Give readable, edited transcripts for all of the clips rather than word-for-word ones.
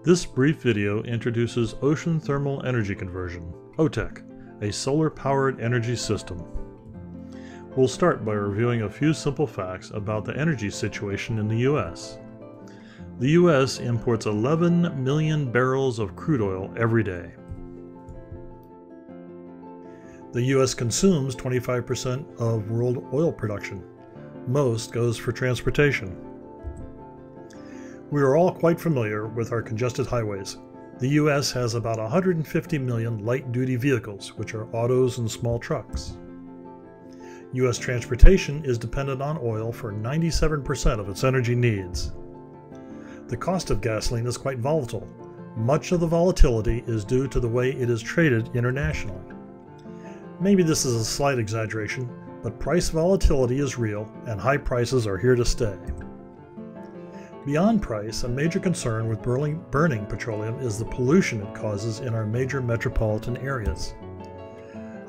This brief video introduces Ocean Thermal Energy Conversion, OTEC, a solar-powered energy system. We'll start by reviewing a few simple facts about the energy situation in the U.S. The U.S. imports 11 million barrels of crude oil every day. The U.S. consumes 25% of world oil production. Most goes for transportation. We are all quite familiar with our congested highways. The U.S. has about 150 million light-duty vehicles, which are autos and small trucks. U.S. transportation is dependent on oil for 97% of its energy needs. The cost of gasoline is quite volatile. Much of the volatility is due to the way it is traded internationally. Maybe this is a slight exaggeration, but price volatility is real and high prices are here to stay. Beyond price, a major concern with burning petroleum is the pollution it causes in our major metropolitan areas.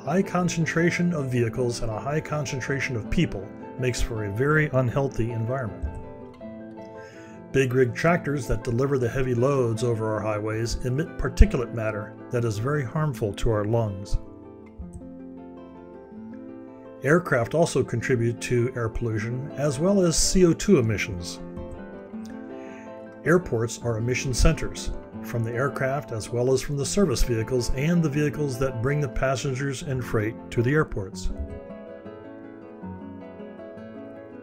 High concentration of vehicles and a high concentration of people makes for a very unhealthy environment. Big rig tractors that deliver the heavy loads over our highways emit particulate matter that is very harmful to our lungs. Aircraft also contribute to air pollution as well as CO2 emissions. Airports are emission centers, from the aircraft as well as from the service vehicles and the vehicles that bring the passengers and freight to the airports.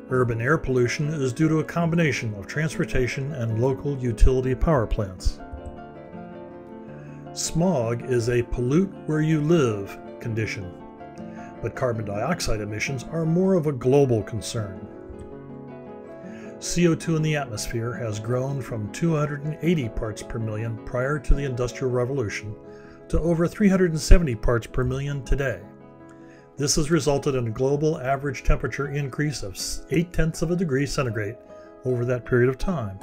Urban air pollution is due to a combination of transportation and local utility power plants. Smog is a pollute where you live condition, but carbon dioxide emissions are more of a global concern. CO2 in the atmosphere has grown from 280 parts per million prior to the Industrial Revolution to over 370 parts per million today. This has resulted in a global average temperature increase of 0.8 of a degree centigrade over that period of time.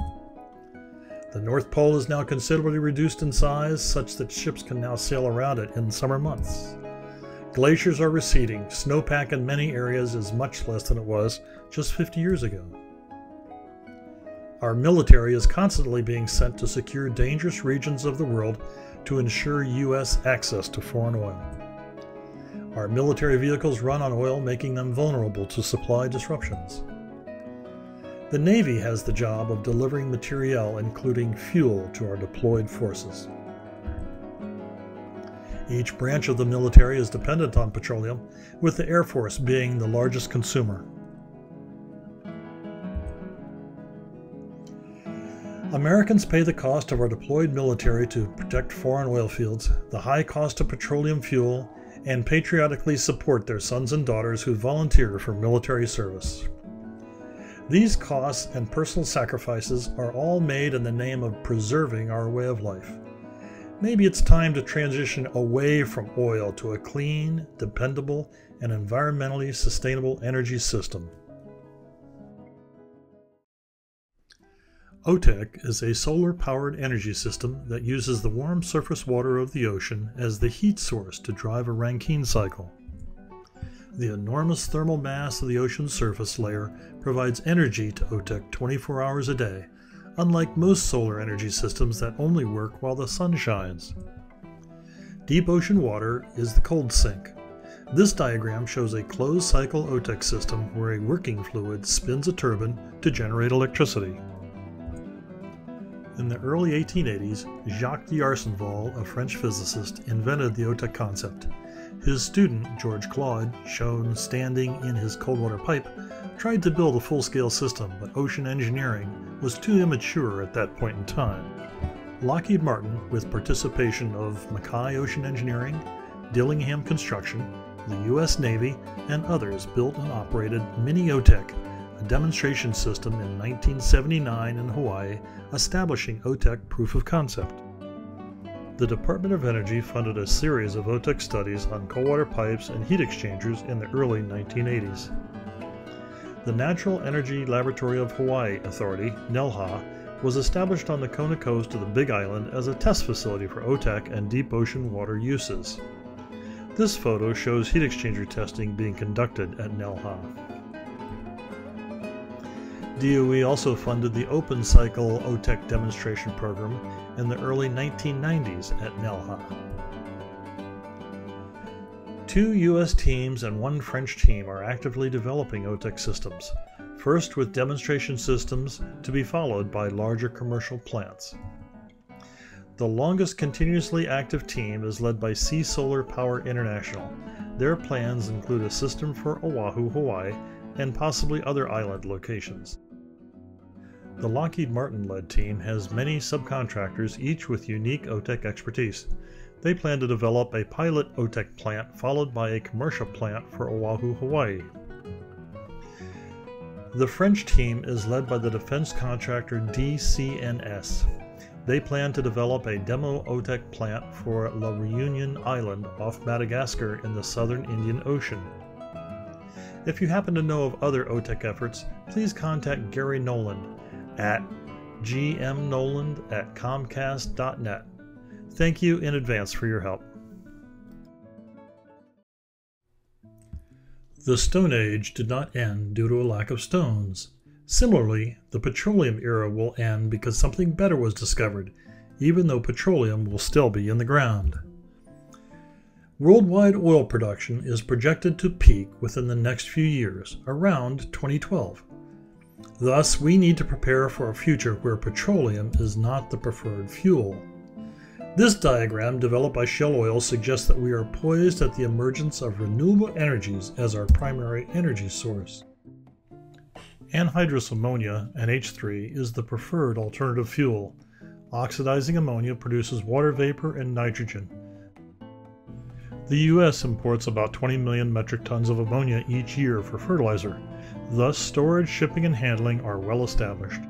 The North Pole is now considerably reduced in size, such that ships can now sail around it in summer months. Glaciers are receding. Snowpack in many areas is much less than it was just 50 years ago. Our military is constantly being sent to secure dangerous regions of the world to ensure U.S. access to foreign oil. Our military vehicles run on oil, making them vulnerable to supply disruptions. The Navy has the job of delivering materiel, including fuel, to our deployed forces. Each branch of the military is dependent on petroleum, with the Air Force being the largest consumer. Americans pay the cost of our deployed military to protect foreign oil fields, the high cost of petroleum fuel, and patriotically support their sons and daughters who volunteer for military service. These costs and personal sacrifices are all made in the name of preserving our way of life. Maybe it's time to transition away from oil to a clean, dependable, and environmentally sustainable energy system. OTEC is a solar-powered energy system that uses the warm surface water of the ocean as the heat source to drive a Rankine cycle. The enormous thermal mass of the ocean's surface layer provides energy to OTEC 24 hours a day, unlike most solar energy systems that only work while the sun shines. Deep ocean water is the cold sink. This diagram shows a closed-cycle OTEC system where a working fluid spins a turbine to generate electricity. In the early 1880s, Jacques d'Arsenval, a French physicist, invented the OTEC concept. His student, George Claude, shown standing in his cold water pipe, tried to build a full-scale system, but ocean engineering was too immature at that point in time. Lockheed Martin, with participation of Mackay Ocean Engineering, Dillingham Construction, the U.S. Navy, and others, built and operated Mini OTEC, a demonstration system in 1979 in Hawaii, establishing OTEC proof of concept. The Department of Energy funded a series of OTEC studies on cold water pipes and heat exchangers in the early 1980s. The Natural Energy Laboratory of Hawaii Authority, NELHA, was established on the Kona coast of the Big Island as a test facility for OTEC and deep ocean water uses. This photo shows heat exchanger testing being conducted at NELHA. DOE also funded the open cycle OTEC demonstration program in the early 1990s at NELHA. 2 U.S. teams and 1 French team are actively developing OTEC systems, first with demonstration systems to be followed by larger commercial plants. The longest continuously active team is led by Sea Solar Power International. Their plans include a system for Oahu, Hawaii, and possibly other island locations. The Lockheed Martin-led team has many subcontractors, each with unique OTEC expertise. They plan to develop a pilot OTEC plant followed by a commercial plant for Oahu, Hawaii. The French team is led by the defense contractor DCNS. They plan to develop a demo OTEC plant for La Réunion Island off Madagascar in the southern Indian Ocean. If you happen to know of other OTEC efforts, please contact Gary Noland at gmnoland@comcast.net. Thank you in advance for your help. The Stone Age did not end due to a lack of stones. Similarly, the petroleum era will end because something better was discovered, even though petroleum will still be in the ground. Worldwide oil production is projected to peak within the next few years, around 2012. Thus, we need to prepare for a future where petroleum is not the preferred fuel. This diagram, developed by Shell Oil, suggests that we are poised at the emergence of renewable energies as our primary energy source. Anhydrous ammonia, NH3, is the preferred alternative fuel. Oxidizing ammonia produces water vapor and nitrogen. The U.S. imports about 20 million metric tons of ammonia each year for fertilizer. Thus, storage, shipping, and handling are well established.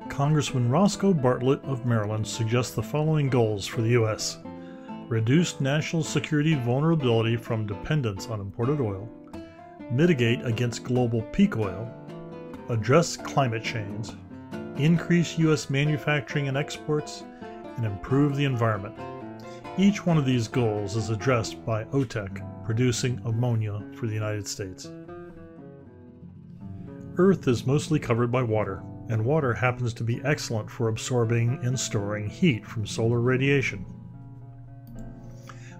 Congressman Roscoe Bartlett of Maryland suggests the following goals for the U.S. Reduce national security vulnerability from dependence on imported oil, mitigate against global peak oil, address climate change, increase U.S. manufacturing and exports, and improve the environment. Each one of these goals is addressed by OTEC, producing ammonia for the United States. Earth is mostly covered by water, and water happens to be excellent for absorbing and storing heat from solar radiation.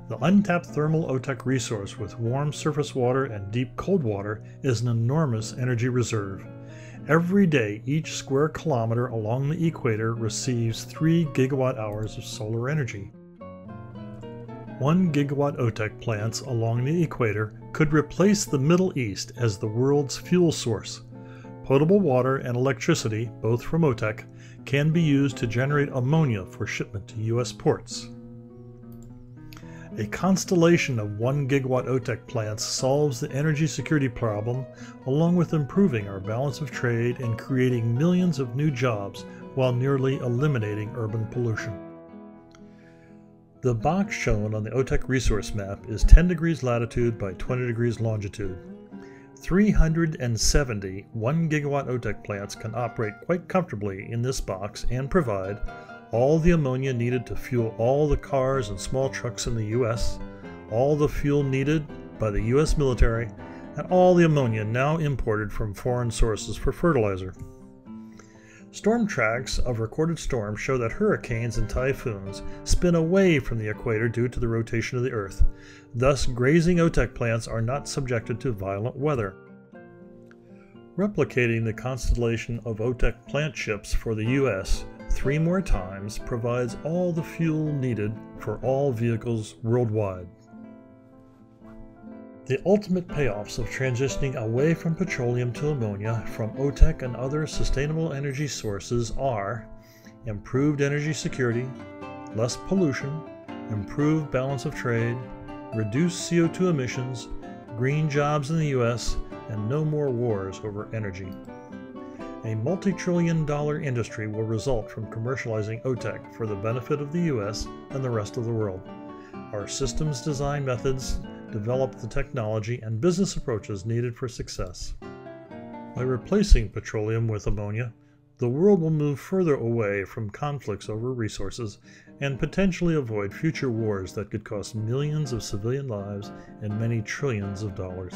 The untapped thermal OTEC resource with warm surface water and deep cold water is an enormous energy reserve. Every day, each square kilometer along the equator receives 3 gigawatt hours of solar energy. 1 gigawatt OTEC plants along the equator could replace the Middle East as the world's fuel source. Potable water and electricity, both from OTEC, can be used to generate ammonia for shipment to U.S. ports. A constellation of 1 gigawatt OTEC plants solves the energy security problem, along with improving our balance of trade and creating millions of new jobs while nearly eliminating urban pollution. The box shown on the OTEC resource map is 10 degrees latitude by 20 degrees longitude. 370 1 gigawatt OTEC plants can operate quite comfortably in this box and provide all the ammonia needed to fuel all the cars and small trucks in the U.S., all the fuel needed by the U.S. military, and all the ammonia now imported from foreign sources for fertilizer. Storm tracks of recorded storms show that hurricanes and typhoons spin away from the equator due to the rotation of the Earth. Thus, grazing OTEC plants are not subjected to violent weather. Replicating the constellation of OTEC plant ships for the U.S. 3 more times provides all the fuel needed for all vehicles worldwide. The ultimate payoffs of transitioning away from petroleum to ammonia from OTEC and other sustainable energy sources are improved energy security, less pollution, improved balance of trade, reduced CO2 emissions, green jobs in the U.S., and no more wars over energy. A multi-trillion-dollar industry will result from commercializing OTEC for the benefit of the U.S. and the rest of the world. Our systems design methods develop the technology and business approaches needed for success. By replacing petroleum with ammonia, the world will move further away from conflicts over resources and potentially avoid future wars that could cost millions of civilian lives and many trillions of dollars.